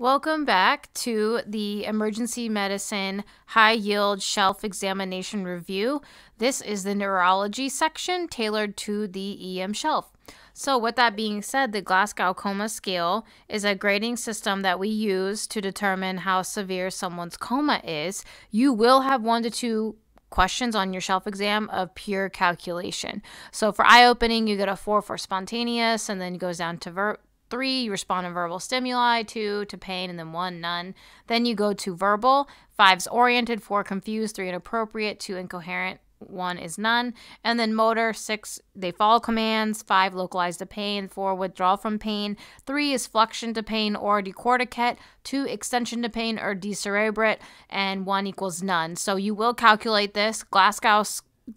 Welcome back to the Emergency Medicine High Yield Shelf Examination Review. This is the Neurology section tailored to the EM shelf. So with that being said, the Glasgow Coma Scale is a grading system that we use to determine how severe someone's coma is. You will have 1 to 2 questions on your shelf exam of pure calculation. So for eye-opening, you get a 4 for spontaneous, and then it goes down to 3, you respond to verbal stimuli, 2 to pain, and then 1, none. Then you go to verbal, 5's oriented, 4 confused, 3 inappropriate, 2 incoherent, 1 is none. And then motor, 6, they follow commands, 5 localized to pain, 4 withdrawal from pain, 3 is flexion to pain or decorticate, 2 extension to pain or decerebrate, and 1 equals none. So you will calculate this Glasgow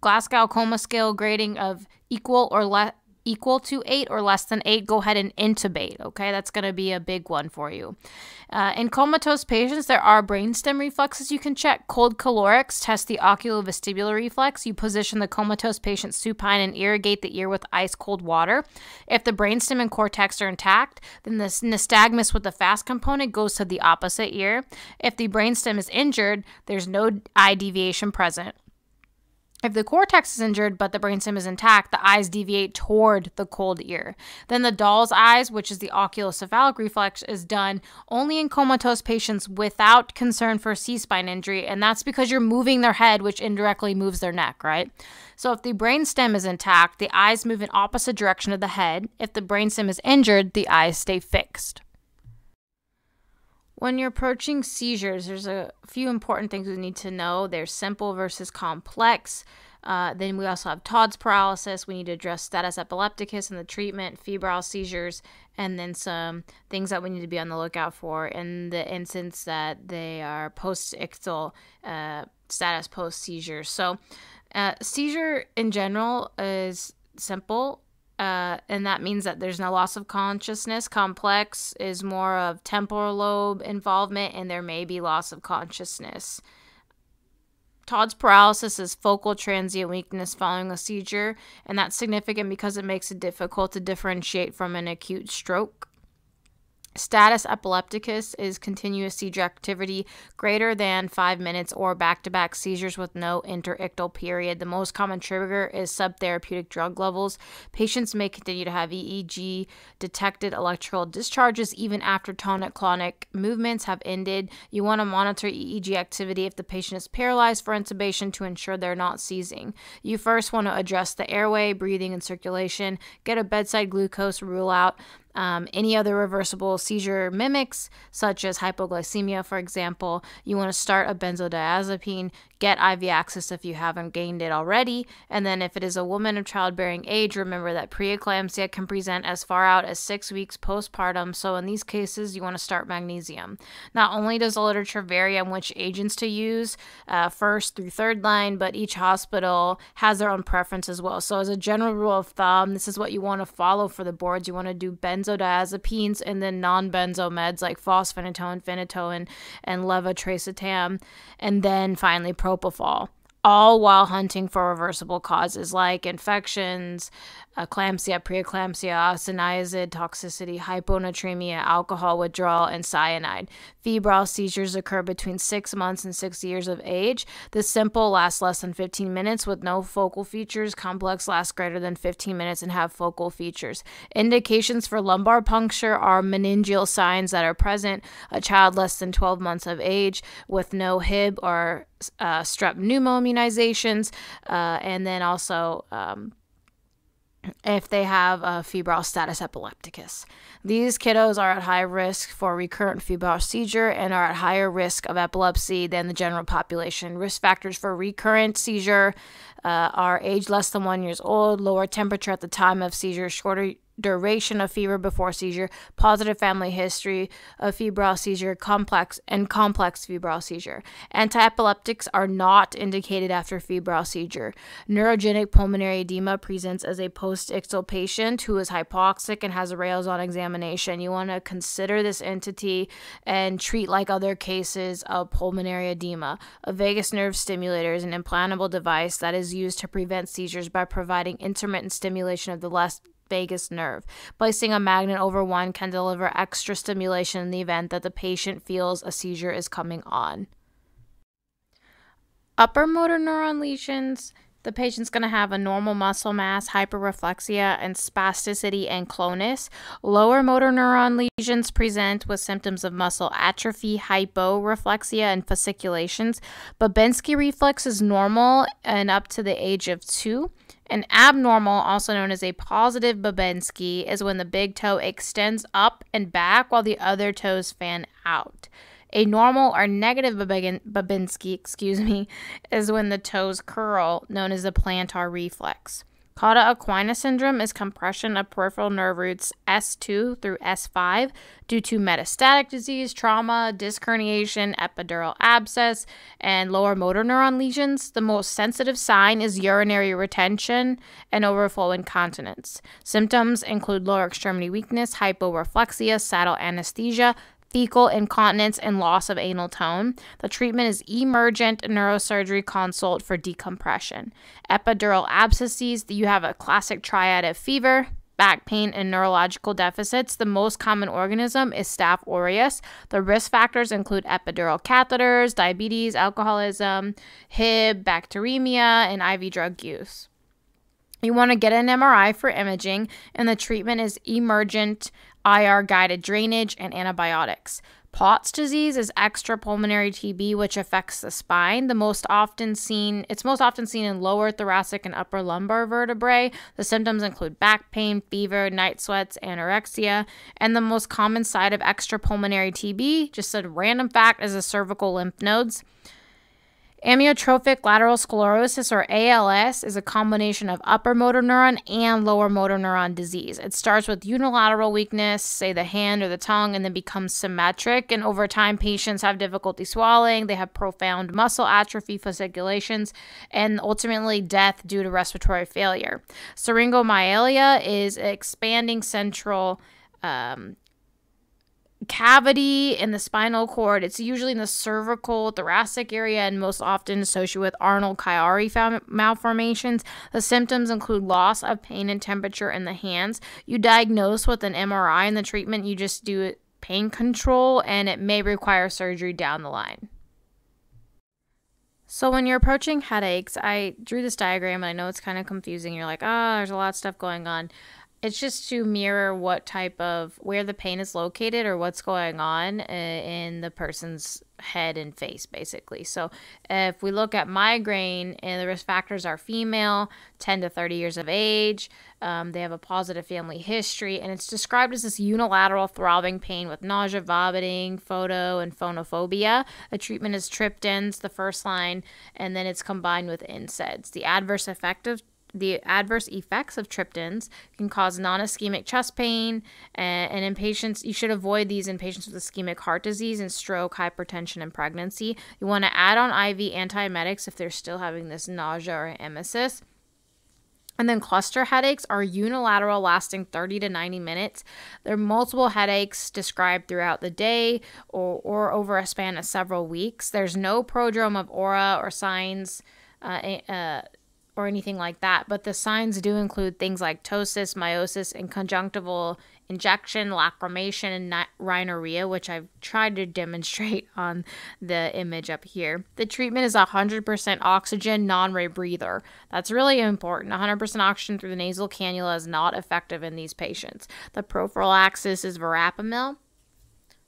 Coma Scale grading of equal to 8 or less than 8, go ahead and intubate, okay? That's going to be a big one for you. In comatose patients, there are brainstem reflexes you can check. Cold calorics test the oculovestibular reflex. You position the comatose patient supine and irrigate the ear with ice cold water. If the brainstem and cortex are intact, then the nystagmus with the fast component goes to the opposite ear. If the brainstem is injured, there's no eye deviation present. If the cortex is injured but the brainstem is intact, the eyes deviate toward the cold ear. Then the doll's eyes, which is the oculocephalic reflex, is done only in comatose patients without concern for C-spine injury, and that's because you're moving their head, which indirectly moves their neck, right? So if the brainstem is intact, the eyes move in opposite direction of the head. If the brainstem is injured, the eyes stay fixed. When you're approaching seizures, there's a few important things we need to know. There's simple versus complex. Then we also have Todd's paralysis. We need to address status epilepticus and the treatment, febrile seizures, and then some things that we need to be on the lookout for in the instance that they are post-ictal status post-seizure. So seizure in general is simple. And that means that there's no loss of consciousness. Complex is more of temporal lobe involvement, and there may be loss of consciousness. Todd's paralysis is focal transient weakness following a seizure, and that's significant because it makes it difficult to differentiate from an acute stroke. Status epilepticus is continuous seizure activity greater than 5 minutes or back-to-back seizures with no interictal period. The most common trigger is subtherapeutic drug levels. Patients may continue to have EEG detected electrical discharges even after tonic-clonic movements have ended. You want to monitor EEG activity if the patient is paralyzed for intubation to ensure they're not seizing. You first want to address the airway, breathing, and circulation. Get a bedside glucose, rule out any other reversible seizure mimics, such as hypoglycemia, for example. You want to start a benzodiazepine, get IV access if you haven't gained it already, and then if it is a woman of childbearing age, remember that preeclampsia can present as far out as 6 weeks postpartum, so in these cases, you want to start magnesium. Not only does the literature vary on which agents to use, first through third line, but each hospital has their own preference as well. So as a general rule of thumb, this is what you want to follow for the boards. You want to do benzodiazepines and then non-benzo meds like fosphenytoin, phenytoin, and levetiracetam, and then finally propofol, all while hunting for reversible causes like infections, eclampsia, preeclampsia, osteniazid toxicity, hyponatremia, alcohol withdrawal, and cyanide. Febrile seizures occur between 6 months and 6 years of age. The simple lasts less than 15 minutes with no focal features. Complex lasts greater than 15 minutes and have focal features. Indications for lumbar puncture are meningeal signs that are present, a child less than 12 months of age with no Hib or strep pneumo immunizations, and then also if they have a febrile status epilepticus. These kiddos are at high risk for recurrent febrile seizure and are at higher risk of epilepsy than the general population. Risk factors for recurrent seizure are age less than 1 year old, lower temperature at the time of seizure, shorter duration of fever before seizure, positive family history of febrile seizure, complex febrile seizure. Antiepileptics are not indicated after febrile seizure. Neurogenic pulmonary edema presents as a post-ictal patient who is hypoxic and has a rails on examination. You want to consider this entity and treat like other cases of pulmonary edema. A vagus nerve stimulator is an implantable device that is used to prevent seizures by providing intermittent stimulation of the left vagus nerve. Placing a magnet over one can deliver extra stimulation in the event that the patient feels a seizure is coming on. Upper motor neuron lesions. The patient's going to have a normal muscle mass, hyperreflexia, and spasticity and clonus. Lower motor neuron lesions present with symptoms of muscle atrophy, hyporeflexia, and fasciculations. Babinski reflex is normal and up to the age of 2. An abnormal, also known as a positive Babinski, is when the big toe extends up and back while the other toes fan out. A normal or negative Babinski, is when the toes curl, known as the plantar reflex. Cauda-Equina syndrome is compression of peripheral nerve roots S2 through S5 due to metastatic disease, trauma, disc herniation, epidural abscess, and lower motor neuron lesions. The most sensitive sign is urinary retention and overflow incontinence. Symptoms include lower extremity weakness, hyporeflexia, saddle anesthesia, fecal incontinence, and loss of anal tone. The treatment is emergent neurosurgery consult for decompression. Epidural abscesses, you have a classic triad of fever, back pain, and neurological deficits. The most common organism is Staph aureus. The risk factors include epidural catheters, diabetes, alcoholism, HIV, bacteremia, and IV drug use. You want to get an MRI for imaging, and the treatment is emergent IR-guided drainage and antibiotics. Pott's disease is extrapulmonary TB, which affects the spine. It's most often seen in lower thoracic and upper lumbar vertebrae. The symptoms include back pain, fever, night sweats, anorexia, and the most common site of extrapulmonary TB, just a random fact, is the cervical lymph nodes. Amyotrophic lateral sclerosis, or ALS, is a combination of upper motor neuron and lower motor neuron disease. It starts with unilateral weakness, say the hand or the tongue, and then becomes symmetric. And over time, patients have difficulty swallowing. They have profound muscle atrophy, fasciculations, and ultimately death due to respiratory failure. Syringomyelia is expanding central cavity in the spinal cord. It's usually in the cervical, thoracic area, and most often associated with Arnold-Chiari malformations. The symptoms include loss of pain and temperature in the hands. You diagnose with an MRI, and the treatment, you just do pain control, and it may require surgery down the line. So when you're approaching headaches, I drew this diagram, and I know it's kind of confusing. You're like, there's a lot of stuff going on. It's just to mirror where the pain is located or what's going on in the person's head and face, basically. So if we look at migraine, and the risk factors are female, 10 to 30 years of age, they have a positive family history, and it's described as this unilateral throbbing pain with nausea, vomiting, photo, and phonophobia. The treatment is triptans, the first line, and then it's combined with NSAIDs. The adverse effects of triptans can cause non-ischemic chest pain, and in patients, you should avoid these in patients with ischemic heart disease and stroke, hypertension, and pregnancy. You want to add on IV antiemetics if they're still having this nausea or emesis. And then cluster headaches are unilateral, lasting 30 to 90 minutes. There are multiple headaches described throughout the day or over a span of several weeks. There's no prodrome of aura or signs or anything like that, but the signs do include things like ptosis, meiosis, and conjunctival injection, lacrimation, and rhinorrhea, which I've tried to demonstrate on the image up here. The treatment is 100% oxygen, non-rebreather. That's really important. 100% oxygen through the nasal cannula is not effective in these patients. The prophylaxis is verapamil.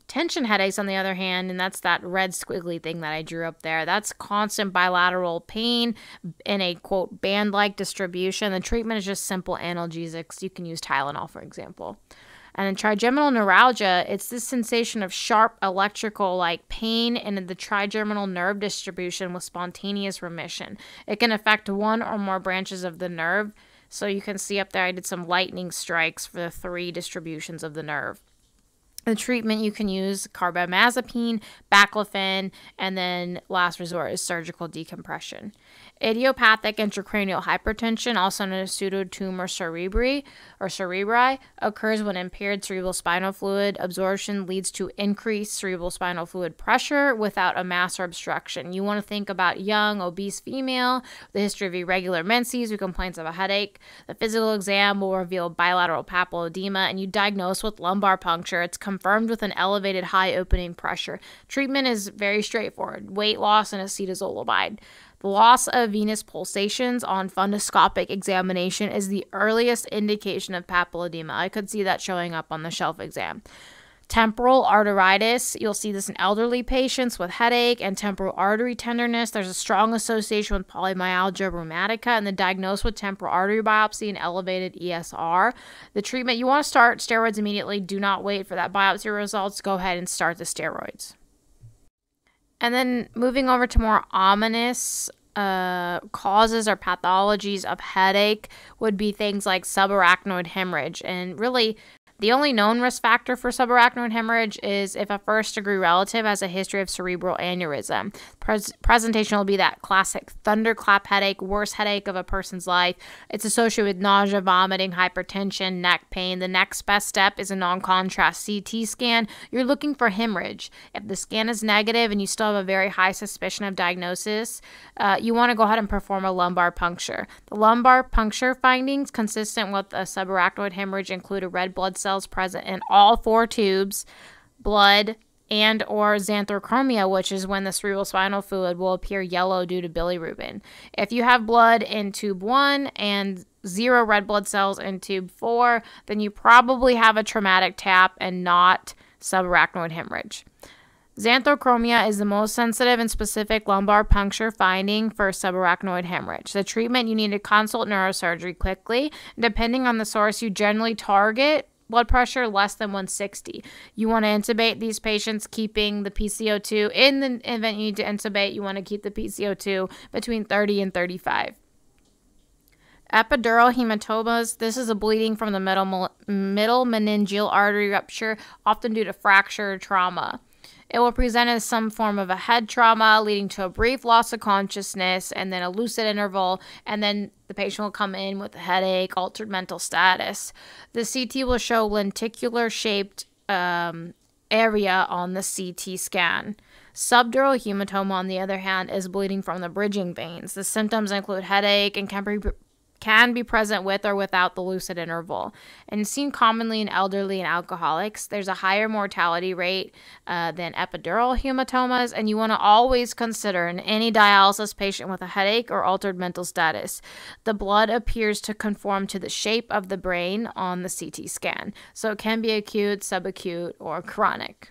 Tension headaches, on the other hand, and that's that red squiggly thing that I drew up there, that's constant bilateral pain in a, quote, band-like distribution. The treatment is just simple analgesics. You can use Tylenol, for example. And then trigeminal neuralgia, it's this sensation of sharp electrical like pain in the trigeminal nerve distribution with spontaneous remission. It can affect one or more branches of the nerve. So you can see up there I did some lightning strikes for the 3 distributions of the nerve. The treatment you can use carbamazepine, baclofen, and then last resort is surgical decompression. Idiopathic intracranial hypertension, also known as pseudotumor cerebri, occurs when impaired cerebrospinal fluid absorption leads to increased cerebrospinal fluid pressure without a mass or obstruction. You want to think about young, obese female, the history of irregular menses who complains of a headache. The physical exam will reveal bilateral papilledema, and you diagnose with lumbar puncture. It's confirmed with an elevated high opening pressure. Treatment is very straightforward: weight loss and acetazolamide. The loss of venous pulsations on fundoscopic examination is the earliest indication of papilledema. I could see that showing up on the shelf exam. Temporal arteritis, you'll see this in elderly patients with headache and temporal artery tenderness. There's a strong association with polymyalgia rheumatica, and the diagnosis with temporal artery biopsy and elevated ESR. The treatment, you want to start steroids immediately. Do not wait for that biopsy results. Go ahead and start the steroids. And then moving over to more ominous causes or pathologies of headache would be things like subarachnoid hemorrhage. And really, the only known risk factor for subarachnoid hemorrhage is if a first-degree relative has a history of cerebral aneurysm. Presentation will be that classic thunderclap headache, worst headache of a person's life. It's associated with nausea, vomiting, hypertension, neck pain. The next best step is a non-contrast CT scan. You're looking for hemorrhage. If the scan is negative and you still have a very high suspicion of diagnosis, you want to go ahead and perform a lumbar puncture. The lumbar puncture findings consistent with a subarachnoid hemorrhage include a red blood cells present in all 4 tubes, blood, and or xanthochromia, which is when the cerebrospinal fluid will appear yellow due to bilirubin. If you have blood in tube 1 and 0 red blood cells in tube 4, then you probably have a traumatic tap and not subarachnoid hemorrhage. Xanthochromia is the most sensitive and specific lumbar puncture finding for subarachnoid hemorrhage. The treatment, you need to consult neurosurgery quickly. Depending on the source, you generally target blood pressure less than 160. You want to intubate these patients, keeping the PCO2. In the event you need to intubate, you want to keep the PCO2 between 30 and 35. Epidural hematomas, this is a bleeding from the middle meningeal artery rupture, often due to fracture or trauma. It will present as some form of a head trauma, leading to a brief loss of consciousness and then a lucid interval, and then the patient will come in with a headache, altered mental status. The CT will show lenticular-shaped area on the CT scan. Subdural hematoma, on the other hand, is bleeding from the bridging veins. The symptoms include headache and can be present with or without the lucid interval, and seen commonly in elderly and alcoholics. There's a higher mortality rate than epidural hematomas, and you want to always consider in any dialysis patient with a headache or altered mental status, the blood appears to conform to the shape of the brain on the CT scan, so it can be acute, subacute, or chronic.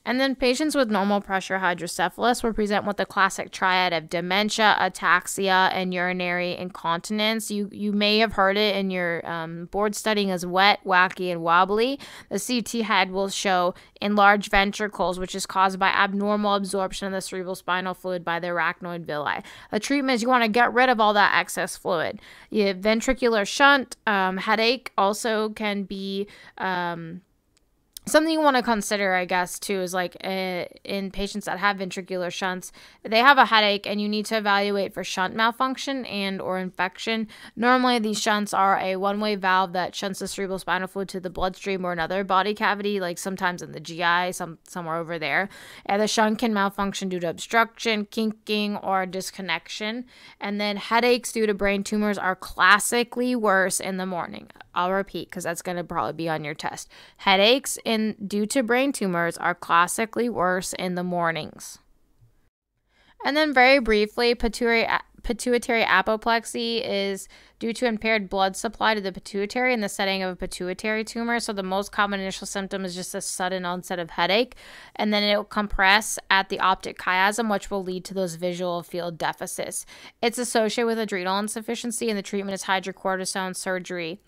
And then patients with normal pressure hydrocephalus will present with the classic triad of dementia, ataxia, and urinary incontinence. You may have heard it in your board studying as wet, wacky, and wobbly. The CT head will show enlarged ventricles, which is caused by abnormal absorption of the cerebrospinal fluid by the arachnoid villi. The treatment is you want to get rid of all that excess fluid. You have ventricular shunt. Headache also can be something you want to consider, I guess, too, is like in patients that have ventricular shunts, they have a headache and you need to evaluate for shunt malfunction and or infection. Normally, these shunts are a one-way valve that shunts the cerebrospinal fluid to the bloodstream or another body cavity, like sometimes in the GI, somewhere over there. And the shunt can malfunction due to obstruction, kinking, or disconnection. And then headaches due to brain tumors are classically worse in the morning. I'll repeat because that's going to probably be on your test. Headaches due to brain tumors are classically worse in the mornings. And then very briefly, pituitary apoplexy is due to impaired blood supply to the pituitary in the setting of a pituitary tumor. So the most common initial symptom is just a sudden onset of headache, and then it will compress at the optic chiasm, which will lead to those visual field deficits. It's associated with adrenal insufficiency, and the treatment is hydrocortisone surgery.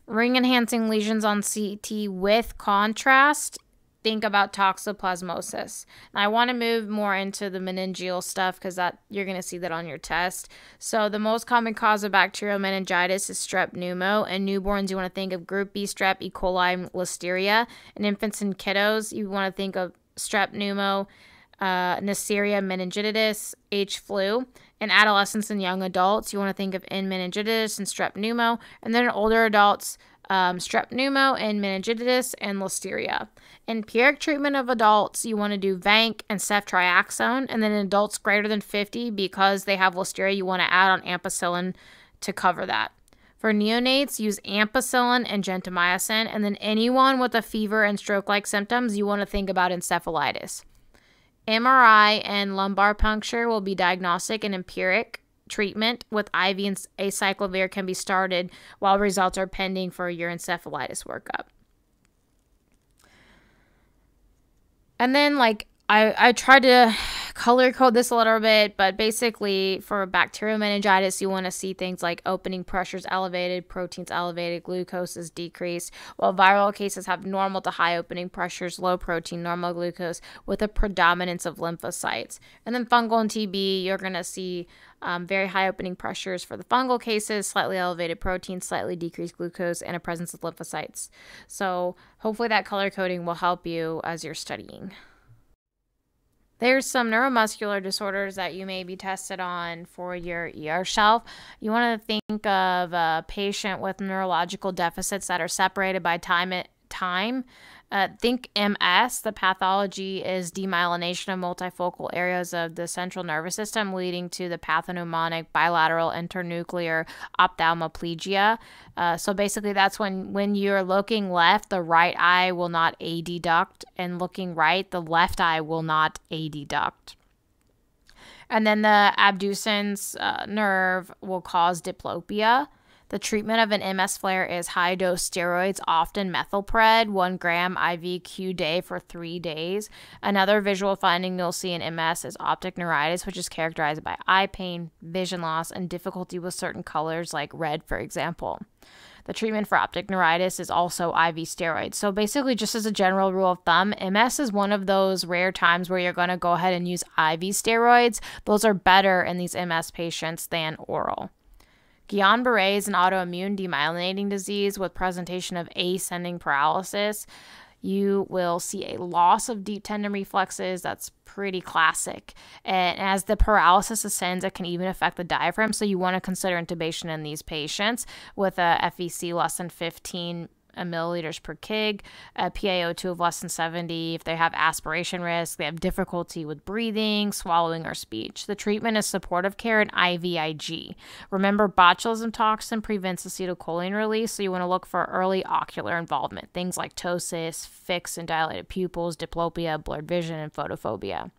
Ring-enhancing lesions on CT with contrast think about toxoplasmosis. Now, I want to move more into the meningeal stuff because that you're going to see that on your test. So the most common cause of bacterial meningitis is strep pneumo. In newborns, you want to think of group B strep, E. coli, and listeria. In infants and kiddos, you want to think of strep pneumo, Neisseria meningitidis, H. flu. In adolescents and young adults, you want to think of N. meningitis and strep pneumo. And then in older adults, strep pneumo and meningitis and listeria. In empiric treatment of adults, you want to do vanc and ceftriaxone. And then in adults greater than 50, because they have listeria, you want to add on ampicillin to cover that. For neonates, use ampicillin and gentamicin. And then anyone with a fever and stroke-like symptoms, you want to think about encephalitis. MRI and lumbar puncture will be diagnostic and empiric. Treatment with IV and acyclovir can be started while results are pending for your encephalitis workup. And then, I tried to color code this a little bit, but basically for bacterial meningitis, you want to see things like opening pressures elevated, proteins elevated, glucose is decreased, while viral cases have normal to high opening pressures, low protein, normal glucose, with a predominance of lymphocytes. And then fungal and TB, you're going to see very high opening pressures for the fungal cases, slightly elevated protein, slightly decreased glucose, and a presence of lymphocytes. So hopefully that color coding will help you as you're studying. There's some neuromuscular disorders that you may be tested on for your ER shelf. You want to think of a patient with neurological deficits that are separated by time. Think MS. The pathology is demyelination of multifocal areas of the central nervous system, leading to the pathognomonic bilateral internuclear ophthalmoplegia. So basically, that's when you're looking left, the right eye will not adduct, and looking right, the left eye will not adduct. And then the abducens nerve will cause diplopia. The treatment of an MS flare is high-dose steroids, often methylpred, 1 gram IV Q day for 3 days. Another visual finding you'll see in MS is optic neuritis, which is characterized by eye pain, vision loss, and difficulty with certain colors like red, for example. The treatment for optic neuritis is also IV steroids. So basically, just as a general rule of thumb, MS is one of those rare times where you're going to go ahead and use IV steroids. Those are better in these MS patients than oral. Guillain-Barré is an autoimmune demyelinating disease with presentation of ascending paralysis. You will see a loss of deep tendon reflexes. That's pretty classic. And as the paralysis ascends, it can even affect the diaphragm. So you want to consider intubation in these patients with a FVC less than 15 milliliters per kg, a PaO2 of less than 70. If they have aspiration risk, they have difficulty with breathing, swallowing, or speech. The treatment is supportive care and IVIG. Remember, botulism toxin prevents acetylcholine release, so you want to look for early ocular involvement, things like ptosis, fixed and dilated pupils, diplopia, blurred vision, and photophobia.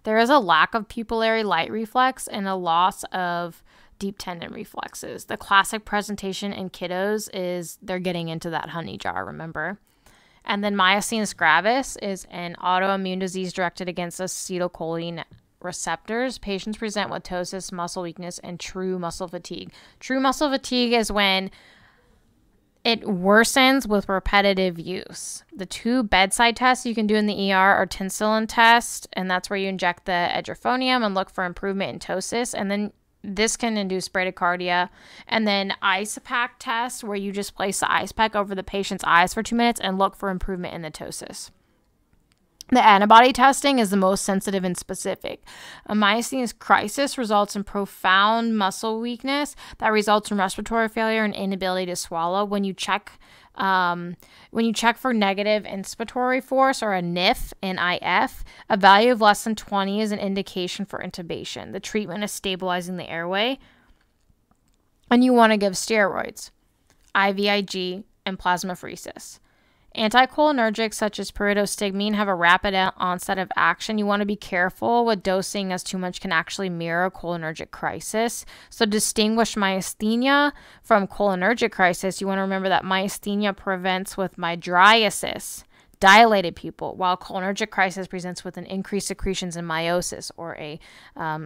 There is a lack of pupillary light reflex and a loss of deep tendon reflexes. The classic presentation in kiddos is they're getting into that honey jar, remember? And then myasthenia gravis is an autoimmune disease directed against acetylcholine receptors. Patients present with ptosis, muscle weakness, and true muscle fatigue. True muscle fatigue is when it worsens with repetitive use. The 2 bedside tests you can do in the ER are Tinsilin test, and that's where you inject the edrophonium and look for improvement in ptosis, and then this can induce bradycardia. And then ice pack test, where you just place the ice pack over the patient's eyes for 2 minutes and look for improvement in the ptosis. The antibody testing is the most sensitive and specific. A myasthenia crisis results in profound muscle weakness that results in respiratory failure and inability to swallow. When you check for negative inspiratory force, or a NIF, NIF, a value of less than 20 is an indication for intubation. The treatment is stabilizing the airway, and you want to give steroids, IVIG, and plasmapheresis. Anticholinergics such as pyridostigmine have a rapid onset of action. You want to be careful with dosing, as too much can actually mirror cholinergic crisis. So distinguish myasthenia from cholinergic crisis. You want to remember that myasthenia prevents with mydriasis, dilated pupil, while cholinergic crisis presents with an increased secretions in meiosis, or a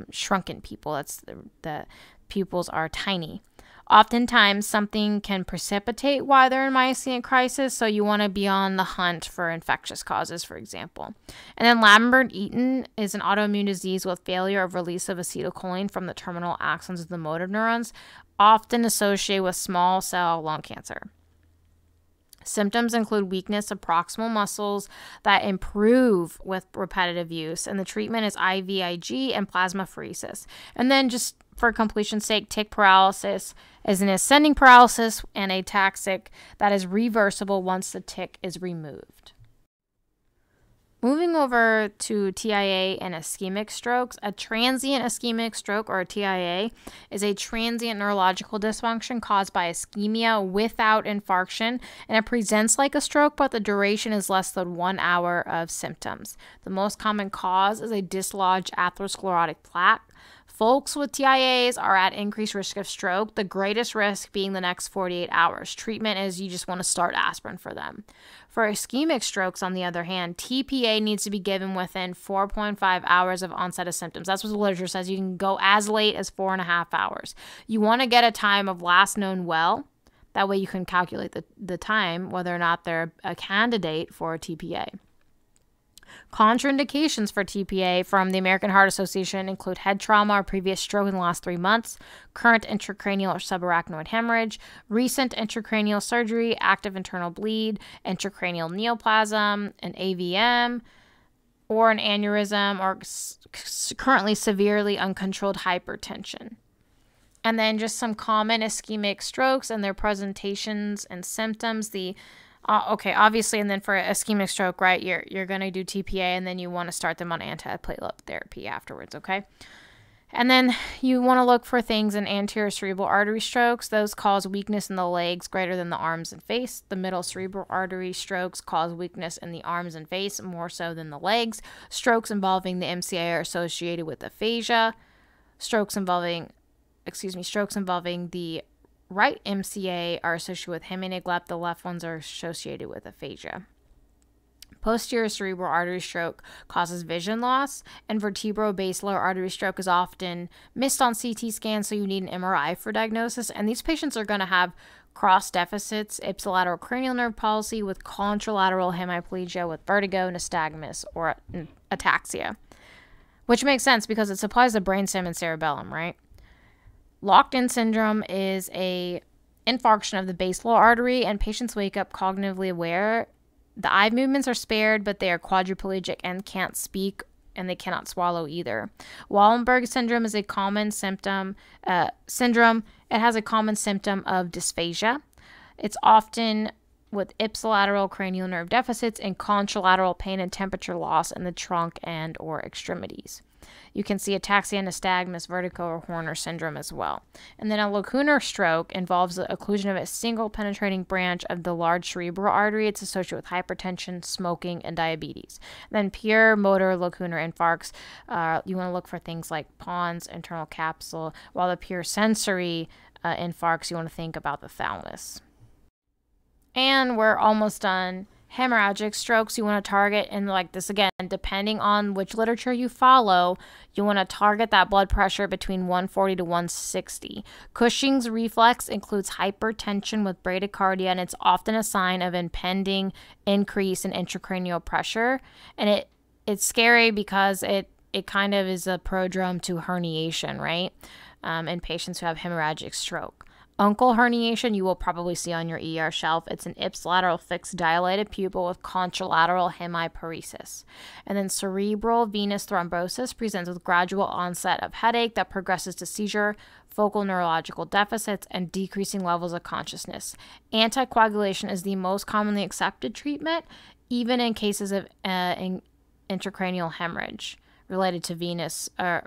shrunken pupil. That's the pupils are tiny. Oftentimes, something can precipitate why they're in myasthenia crisis, so you want to be on the hunt for infectious causes, for example. And then Lambert-Eaton is an autoimmune disease with failure of release of acetylcholine from the terminal axons of the motor neurons, often associated with small cell lung cancer. Symptoms include weakness of proximal muscles that improve with repetitive use, and the treatment is IVIG and plasmapheresis. And then just for completion's sake, tic paralysis is an ascending paralysis and ataxic that is reversible once the tic is removed. Moving over to TIA and ischemic strokes, a transient ischemic stroke, or a TIA, is a transient neurological dysfunction caused by ischemia without infarction, and it presents like a stroke, but the duration is less than 1 hour of symptoms. The most common cause is a dislodged atherosclerotic plaque. Folks with TIAs are at increased risk of stroke, the greatest risk being the next 48 hours. Treatment is you just want to start aspirin for them. For ischemic strokes, on the other hand, TPA needs to be given within 4.5 hours of onset of symptoms. That's what the literature says. You can go as late as 4.5 hours. You want to get a time of last known well. That way you can calculate the time, whether or not they're a candidate for a TPA. Contraindications for TPA from the American Heart Association include head trauma or previous stroke in the last 3 months, current intracranial or subarachnoid hemorrhage, recent intracranial surgery, active internal bleed, intracranial neoplasm, an AVM, or an aneurysm, or currently severely uncontrolled hypertension. And then just some common ischemic strokes and their presentations and symptoms. Obviously, and then for ischemic stroke, right, you're going to do TPA, and then you want to start them on antiplatelet therapy afterwards, okay? And then you want to look for things in anterior cerebral artery strokes. Those cause weakness in the legs greater than the arms and face. The middle cerebral artery strokes cause weakness in the arms and face more so than the legs. Strokes involving the MCA are associated with aphasia. Strokes involving the right MCA are associated with hemineglect. The left ones are associated with aphasia. Posterior cerebral artery stroke causes vision loss, and vertebrobasilar artery stroke is often missed on CT scans, so you need an MRI for diagnosis. And these patients are going to have cross deficits, ipsilateral cranial nerve palsy with contralateral hemiplegia with vertigo, nystagmus, or ataxia, which makes sense because it supplies the brainstem and cerebellum, right? Locked-in syndrome is a infarction of the basilar artery, and patients wake up cognitively aware. The eye movements are spared, but they are quadriplegic and can't speak, and they cannot swallow either. Wallenberg syndrome is a common symptom. It has a common symptom of dysphagia. It's often with ipsilateral cranial nerve deficits and contralateral pain and temperature loss in the trunk and or extremities. You can see ataxia, nystagmus, vertigo, or Horner syndrome as well. And then a lacunar stroke involves the occlusion of a single penetrating branch of the large cerebral artery. It's associated with hypertension, smoking, and diabetes. Then pure motor lacunar infarcts, you want to look for things like pons, internal capsule, while the pure sensory infarcts, you want to think about the thalamus. And we're almost done. Hemorrhagic strokes, you want to target, and like this again, depending on which literature you follow, you want to target that blood pressure between 140 to 160. Cushing's reflex includes hypertension with bradycardia, and it's often a sign of impending increase in intracranial pressure. And it's scary because it kind of is a prodrome to herniation, right? In patients who have hemorrhagic stroke. Uncal herniation you will probably see on your ER shelf. It's an ipsilateral fixed dilated pupil with contralateral hemiparesis. And then cerebral venous thrombosis presents with gradual onset of headache that progresses to seizure, focal neurological deficits, and decreasing levels of consciousness. Anticoagulation is the most commonly accepted treatment, even in cases of intracranial hemorrhage related to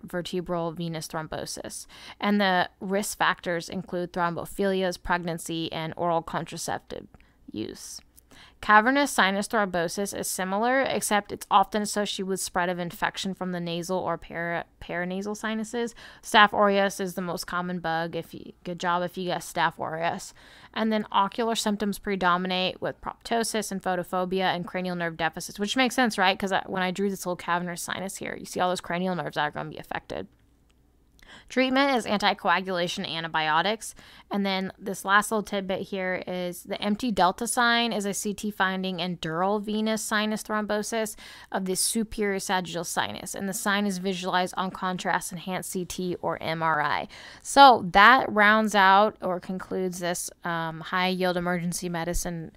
vertebral venous thrombosis. And the risk factors include thrombophilias, pregnancy, and oral contraceptive use. Cavernous sinus thrombosis is similar, except it's often associated with spread of infection from the nasal or paranasal sinuses. Staph aureus is the most common bug. Good job if you guess Staph aureus. And then ocular symptoms predominate with proptosis and photophobia and cranial nerve deficits, which makes sense, right? Because when I drew this little cavernous sinus here, you see all those cranial nerves that are going to be affected. Treatment is anticoagulation antibiotics. And then this last little tidbit here is the empty delta sign is a CT finding in dural venous sinus thrombosis of the superior sagittal sinus. And the sign is visualized on contrast enhanced CT or MRI. So that rounds out or concludes this high yield emergency medicine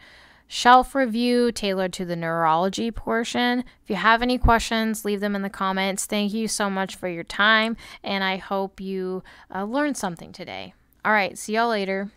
shelf review tailored to the neurology portion. If you have any questions, leave them in the comments. Thank you so much for your time, and I hope you learned something today. All right, see y'all later.